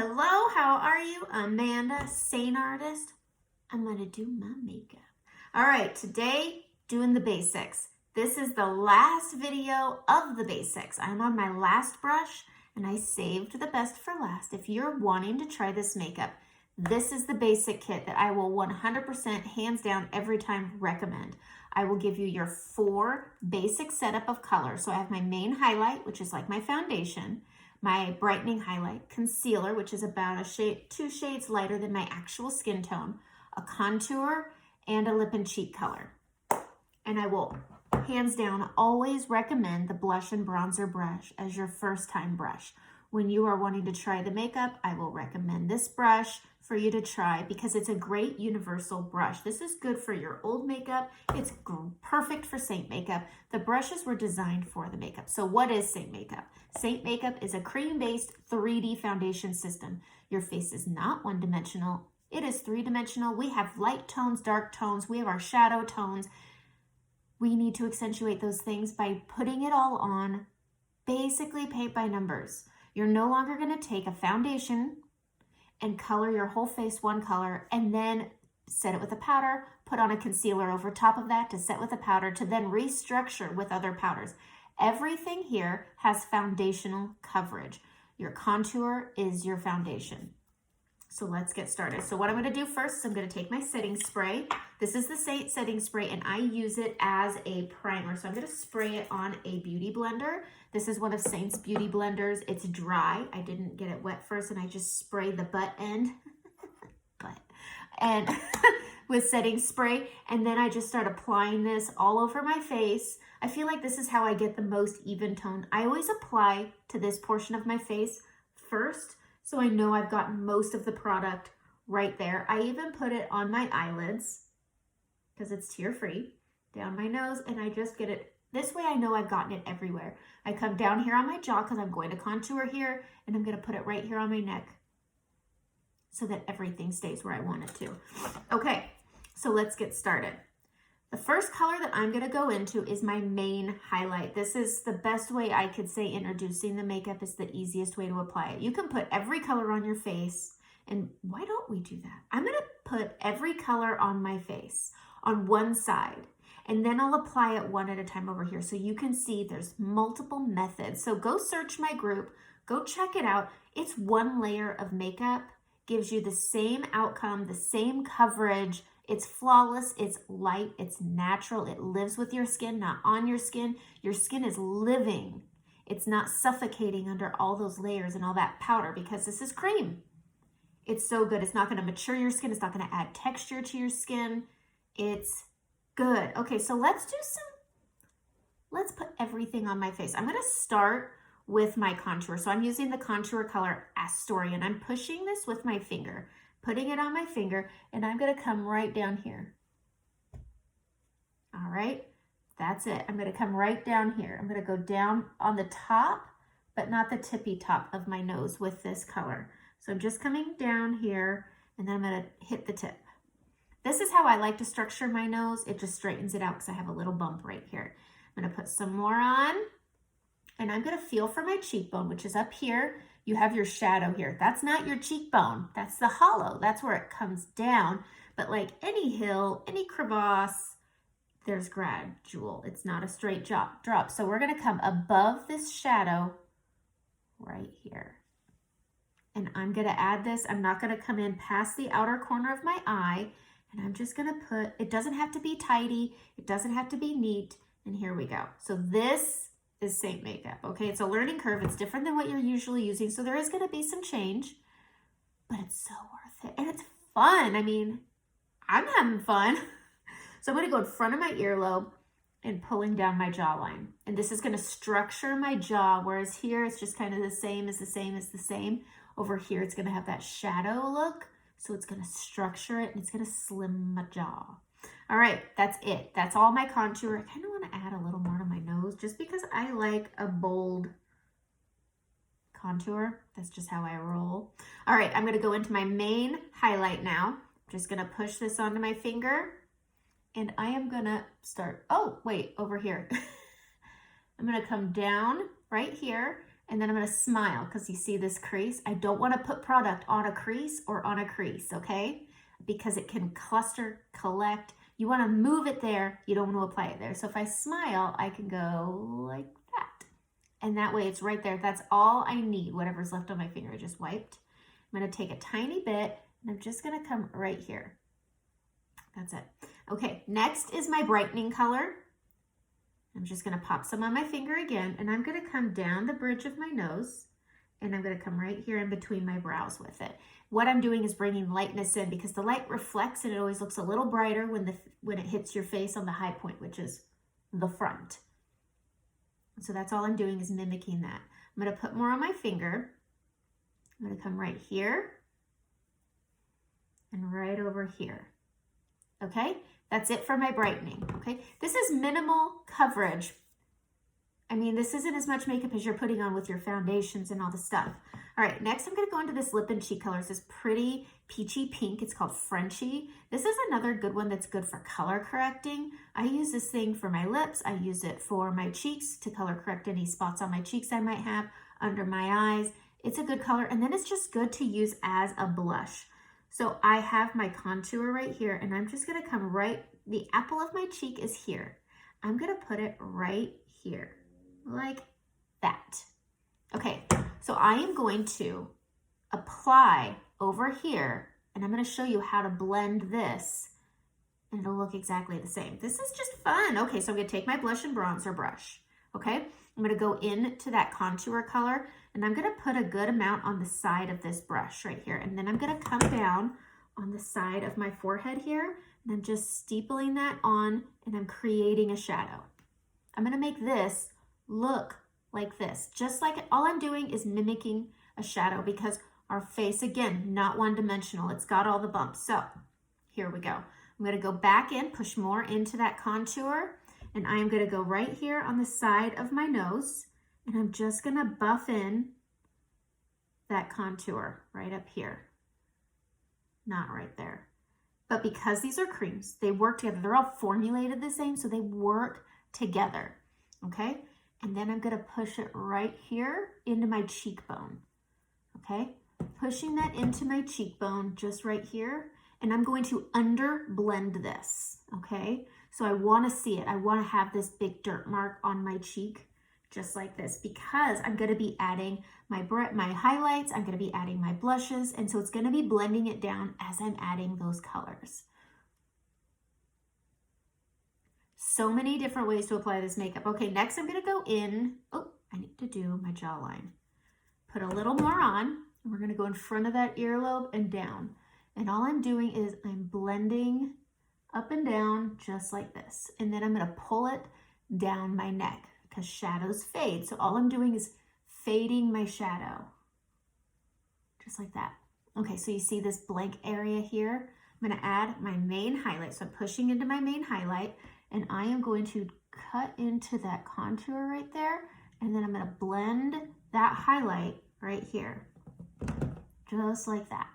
Hello, how are you? Amanda, Sane Artist. I'm gonna do my makeup. All right, today, doing the basics. This is the last video of the basics. I'm on my last brush and I saved the best for last. If you're wanting to try this makeup, this is the basic kit that I will 100% hands down every time recommend. I will give you your 4 basic setup of color. So I have my main highlight, which is like my foundation, my brightening highlight, concealer, which is about 2 shades lighter than my actual skin tone, a contour, and a lip and cheek color. And I will hands down always recommend the blush and bronzer brush as your first time brush. When you are wanting to try the makeup, I will recommend this brush for you to try because it's a great universal brush. This is good for your old makeup. It's perfect for Saint makeup. The brushes were designed for the makeup. So what is Saint makeup? Saint makeup is a cream-based 3D foundation system. Your face is not one-dimensional. It is 3-dimensional. We have light tones, dark tones. We have our shadow tones. We need to accentuate those things by putting it all on, basically paint by numbers. You're no longer going to take a foundation and color your whole face one color and then set it with a powder, put on a concealer over top of that to set with a powder to then restructure with other powders. Everything here has foundational coverage. Your contour is your foundation. So let's get started. So what I'm going to do first is I'm going to take my setting spray. This is the Saint setting spray and I use it as a primer. So I'm going to spray it on a beauty blender. This is one of Saint's beauty blenders. It's dry. I didn't get it wet first and I just sprayed the butt end and with setting spray. And then I just start applying this all over my face. I feel like this is how I get the most even tone. I always apply to this portion of my face first, so I know I've gotten most of the product right there. I even put it on my eyelids because it's tear-free, down my nose, and I just get it. This way I know I've gotten it everywhere. I come down here on my jaw because I'm going to contour here, and I'm going to put it right here on my neck so that everything stays where I want it to. Okay, so let's get started. The first color that I'm going to go into is my main highlight. This is the best way I could say introducing the makeup is the easiest way to apply it. You can put every color on your face, and why don't we do that? I'm going to put every color on my face on one side, and then I'll apply it one at a time over here so you can see there's multiple methods. So go search my group, go check it out. It's one layer of makeup, gives you the same outcome, the same coverage. It's flawless, it's light, it's natural, it lives with your skin, not on your skin. Your skin is living. It's not suffocating under all those layers and all that powder because this is cream. It's so good. It's not going to mature your skin. It's not going to add texture to your skin. It's good. Okay, so let's put everything on my face. I'm going to start with my contour. So I'm using the contour color Astoria and I'm pushing this with my finger. Putting it on my finger, and I'm going to come right down here. All right, that's it. I'm going to come right down here. I'm going to go down on the top, but not the tippy top of my nose with this color. So I'm just coming down here, and then I'm going to hit the tip. This is how I like to structure my nose. It just straightens it out because I have a little bump right here. I'm going to put some more on, and I'm going to feel for my cheekbone, which is up here. You have your shadow here. That's not your cheekbone. That's the hollow. That's where it comes down. But like any hill, any crevasse, there's gradual. It's not a straight drop. So we're going to come above this shadow right here. And I'm going to add this. I'm not going to come in past the outer corner of my eye. And I'm just going to put, it doesn't have to be tidy. It doesn't have to be neat. And here we go. So this is Saint makeup. Okay, it's a learning curve. It's different than what you're usually using, so there is going to be some change, but it's so worth it, and it's fun. I mean, I'm having fun. So I'm going to go in front of my earlobe and pulling down my jawline, and this is going to structure my jaw, whereas here it's just kind of the same as the same as the same. Over here it's going to have that shadow look, so it's going to structure it, and it's going to slim my jaw. All right, that's it. That's all my contour. I kind of want to add a little more to my nose just because I like a bold contour. That's just how I roll. All right, I'm going to go into my main highlight now. I'm just going to push this onto my finger and I am going to start, oh, wait, over here. I'm going to come down right here And then I'm going to smile because you see this crease. I don't want to put product on a crease or on a crease, okay? Because it can cluster, collect. You want to move it there. You don't want to apply it there. So if I smile, I can go like that. And that way it's right there. That's all I need. Whatever's left on my finger, I just wiped. I'm going to take a tiny bit and I'm just going to come right here. That's it. Okay, next is my brightening color. I'm just going to pop some on my finger again, and I'm going to come down the bridge of my nose, and I'm going to come right here in between my brows with it. What I'm doing is bringing lightness in because the light reflects and it always looks a little brighter when it hits your face on the high point, which is the front. So that's all I'm doing is mimicking that. I'm going to put more on my finger. I'm going to come right here and right over here. Okay, that's it for my brightening. Okay, this is minimal coverage. I mean, this isn't as much makeup as you're putting on with your foundations and all the stuff. All right, next I'm going to go into this lip and cheek color. It's this pretty peachy pink. It's called Frenchie. This is another good one that's good for color correcting. I use this thing for my lips. I use it for my cheeks to color correct any spots on my cheeks I might have, under my eyes. It's a good color, and then it's just good to use as a blush. So I have my contour right here, and I'm just going to come right, the apple of my cheek is here. I'm going to put it right here, like that. Okay, so I am going to apply over here, and I'm going to show you how to blend this, and it'll look exactly the same. This is just fun. Okay, so I'm going to take my blush and bronzer brush, okay? I'm going to go into that contour color, and I'm going to put a good amount on the side of this brush right here. And then I'm going to come down on the side of my forehead here, and I'm just steepling that on, and I'm creating a shadow. I'm going to make this look like this. Just like all I'm doing is mimicking a shadow because our face, again, not one-dimensional. It's got all the bumps. So here we go. I'm going to go back in, push more into that contour, and I am going to go right here on the side of my nose, and I'm just going to buff in that contour right up here. Not right there. But because these are creams, they work together. They're all formulated the same, so they work together, okay? And then I'm going to push it right here into my cheekbone, okay? Pushing that into my cheekbone just right here, and I'm going to under blend this, okay? So I want to see it. I want to have this big dirt mark on my cheek just like this because I'm going to be adding my highlights. I'm going to be adding my blushes. And so it's going to be blending it down as I'm adding those colors. So many different ways to apply this makeup. Okay, next I'm going to go in. Oh, I need to do my jawline. Put a little more on. And we're going to go in front of that earlobe and down. And all I'm doing is I'm blending up and down just like this. And then I'm going to pull it down my neck because shadows fade. So all I'm doing is fading my shadow. Just like that. Okay, so you see this blank area here? I'm going to add my main highlight. So I'm pushing into my main highlight, and I am going to cut into that contour right there. And then I'm going to blend that highlight right here. Just like that.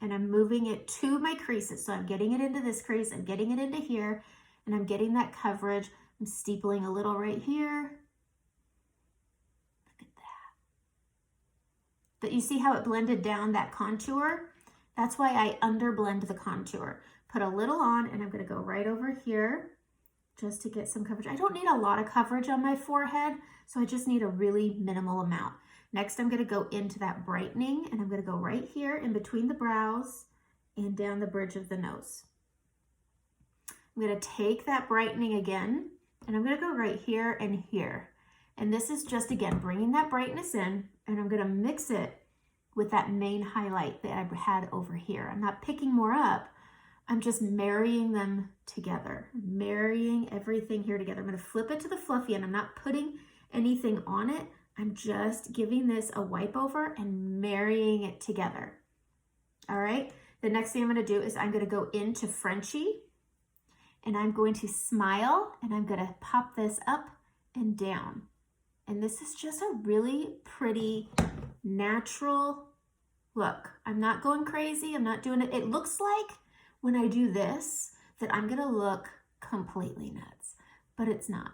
And I'm moving it to my creases. So I'm getting it into this crease, I'm getting it into here, and I'm getting that coverage. I'm steepling a little right here. Look at that. But you see how it blended down that contour? That's why I underblend the contour. Put a little on, and I'm gonna go right over here just to get some coverage. I don't need a lot of coverage on my forehead, so I just need a really minimal amount. Next, I'm going to go into that brightening, and I'm going to go right here in between the brows and down the bridge of the nose. I'm going to take that brightening again, and I'm going to go right here and here. And this is just, again, bringing that brightness in, and I'm going to mix it with that main highlight that I had over here. I'm not picking more up. I'm just marrying them together, marrying everything here together. I'm going to flip it to the fluffy, and I'm not putting anything on it. I'm just giving this a wipe over and marrying it together. All right. The next thing I'm going to do is I'm going to go into Frenchie, and I'm going to smile, and I'm going to pop this up and down. And this is just a really pretty natural look. I'm not going crazy. I'm not doing it. It looks like when I do this that I'm going to look completely nuts, but it's not.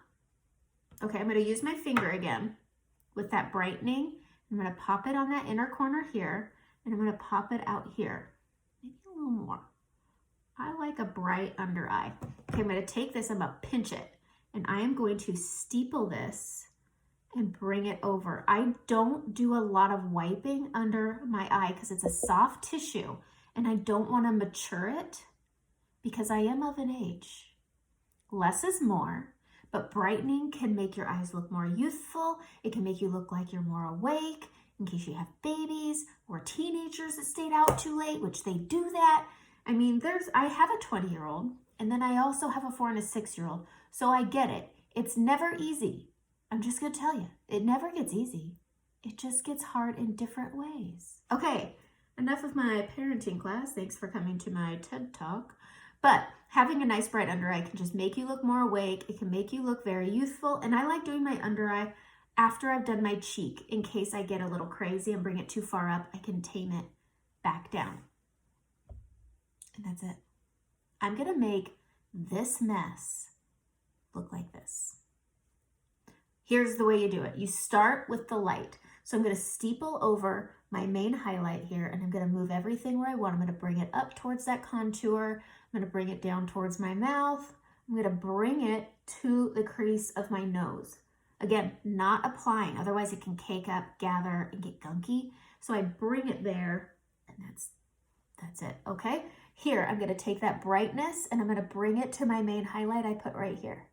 Okay, I'm going to use my finger again with that brightening. I'm going to pop it on that inner corner here, and I'm going to pop it out here. Maybe a little more. I like a bright under eye. Okay, I'm going to take this, I'm going to pinch it, and I am going to steeple this and bring it over. I don't do a lot of wiping under my eye because it's a soft tissue, and I don't want to mature it because I am of an age. Less is more, but brightening can make your eyes look more youthful. It can make you look like you're more awake in case you have babies or teenagers that stayed out too late, which they do that. I mean, I have a 20-year-old, and then I also have a 4 and a 6-year-old, so I get it. It's never easy. I'm just gonna tell you, it never gets easy. It just gets hard in different ways. Okay, enough of my parenting class. Thanks for coming to my TED Talk. But having a nice bright under eye can just make you look more awake. It can make you look very youthful. And I like doing my under eye after I've done my cheek in case I get a little crazy and bring it too far up. I can tame it back down. And that's it. I'm gonna make this mess look like this. Here's the way you do it. You start with the light. So I'm gonna steeple over my main highlight here, and I'm gonna move everything where I want. I'm gonna bring it up towards that contour. I'm gonna bring it down towards my mouth. I'm gonna bring it to the crease of my nose. Again, not applying, otherwise it can cake up, gather, and get gunky. So I bring it there, and that's it, okay? Here, I'm gonna take that brightness and I'm gonna bring it to my main highlight I put right here.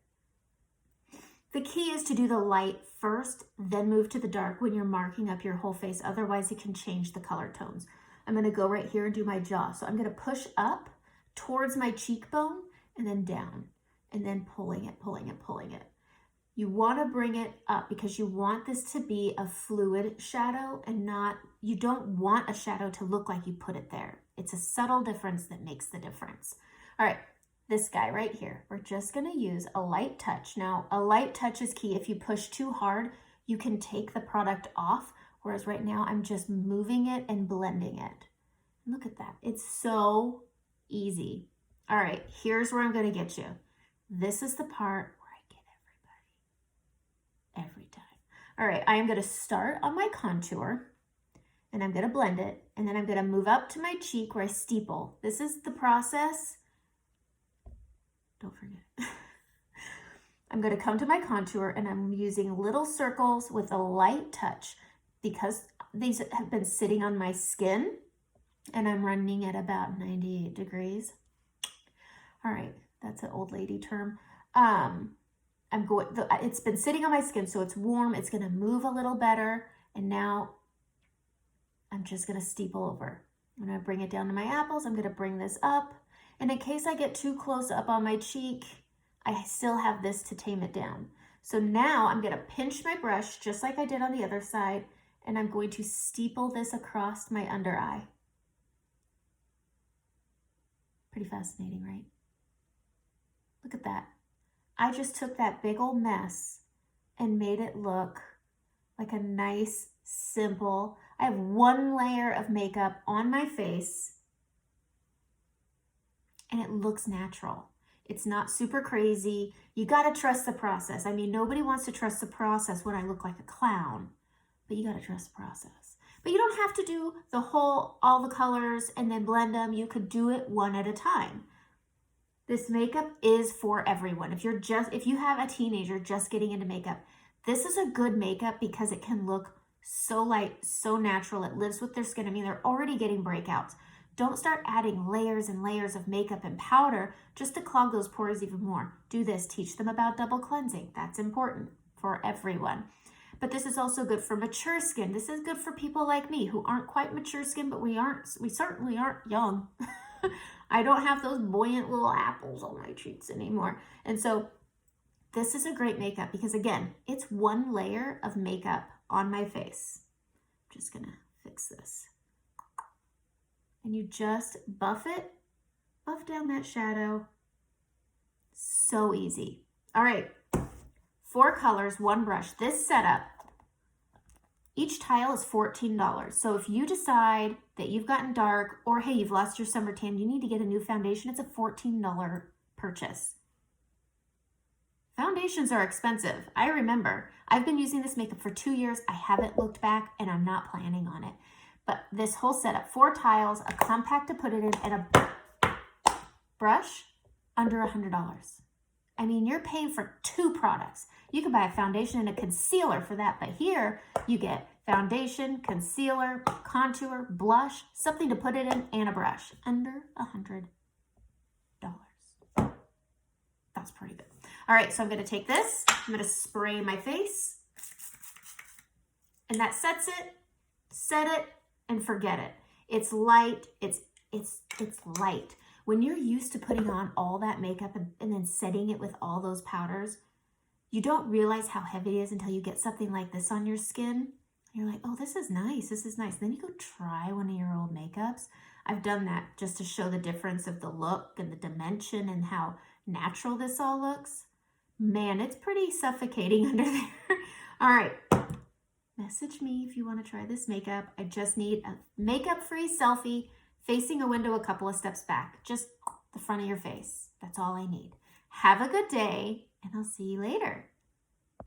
The key is to do the light first, then move to the dark when you're marking up your whole face. Otherwise, it can change the color tones. I'm gonna go right here and do my jaw. So I'm gonna push up towards my cheekbone and then down, and then pulling it, pulling it, pulling it. You wanna bring it up because you want this to be a fluid shadow and you don't want a shadow to look like you put it there. It's a subtle difference that makes the difference. All right. This guy right here, we're just gonna use a light touch. Now, a light touch is key. If you push too hard, you can take the product off, whereas right now I'm just moving it and blending it. Look at that, it's so easy. All right, here's where I'm gonna get you. This is the part where I get everybody, every time. All right, I am gonna start on my contour, and I'm gonna blend it, and then I'm gonna move up to my cheek where I steeple. This is the process. Don't forget. I'm going to come to my contour and I'm using little circles with a light touch because these have been sitting on my skin and I'm running at about 98 degrees. All right, that's an old lady term. It's been sitting on my skin, so it's warm. It's going to move a little better. And now I'm just going to steeple over. I'm going to bring it down to my apples. I'm going to bring this up. And in case I get too close up on my cheek, I still have this to tame it down. So now I'm going to pinch my brush just like I did on the other side, and I'm going to steeple this across my under eye. Pretty fascinating, right? Look at that. I just took that big old mess and made it look like a nice, simple, I have one layer of makeup on my face and it looks natural. It's not super crazy. You gotta trust the process. I mean, nobody wants to trust the process when I look like a clown, but you gotta trust the process. But you don't have to do all the colors and then blend them. You could do it one at a time. This makeup is for everyone. If you have a teenager just getting into makeup, this is a good makeup because it can look so light, so natural. It lives with their skin. I mean, they're already getting breakouts. Don't start adding layers and layers of makeup and powder just to clog those pores even more. Do this. Teach them about double cleansing. That's important for everyone. But this is also good for mature skin. This is good for people like me who aren't quite mature skin, but we certainly aren't young. I don't have those buoyant little apples on my cheeks anymore. And so this is a great makeup because again, it's one layer of makeup on my face. I'm just gonna fix this. And you just buff down that shadow. So easy. All right, 4 colors, 1 brush. This setup, each tile is $14. So if you decide that you've gotten dark or hey, you've lost your summer tan, you need to get a new foundation, it's a $14 purchase. Foundations are expensive. I remember. I've been using this makeup for 2 years. I haven't looked back, and I'm not planning on it. But this whole setup, 4 tiles, a compact to put it in, and a brush, under $100. I mean, you're paying for 2 products. You can buy a foundation and a concealer for that, but here you get foundation, concealer, contour, blush, something to put it in, and a brush, under $100. That's pretty good. All right, so I'm gonna take this, I'm gonna spray my face, and that sets it, set it, and forget it. It's light, it's light. When you're used to putting on all that makeup and then setting it with all those powders, you don't realize how heavy it is until you get something like this on your skin. You're like, oh, this is nice, this is nice. Then you go try one of your old makeups. I've done that just to show the difference of the look and the dimension and how natural this all looks. Man, it's pretty suffocating under there. All right, message me if you want to try this makeup. I just need a makeup-free selfie facing a window a couple of steps back, just the front of your face. That's all I need. Have a good day, and I'll see you later.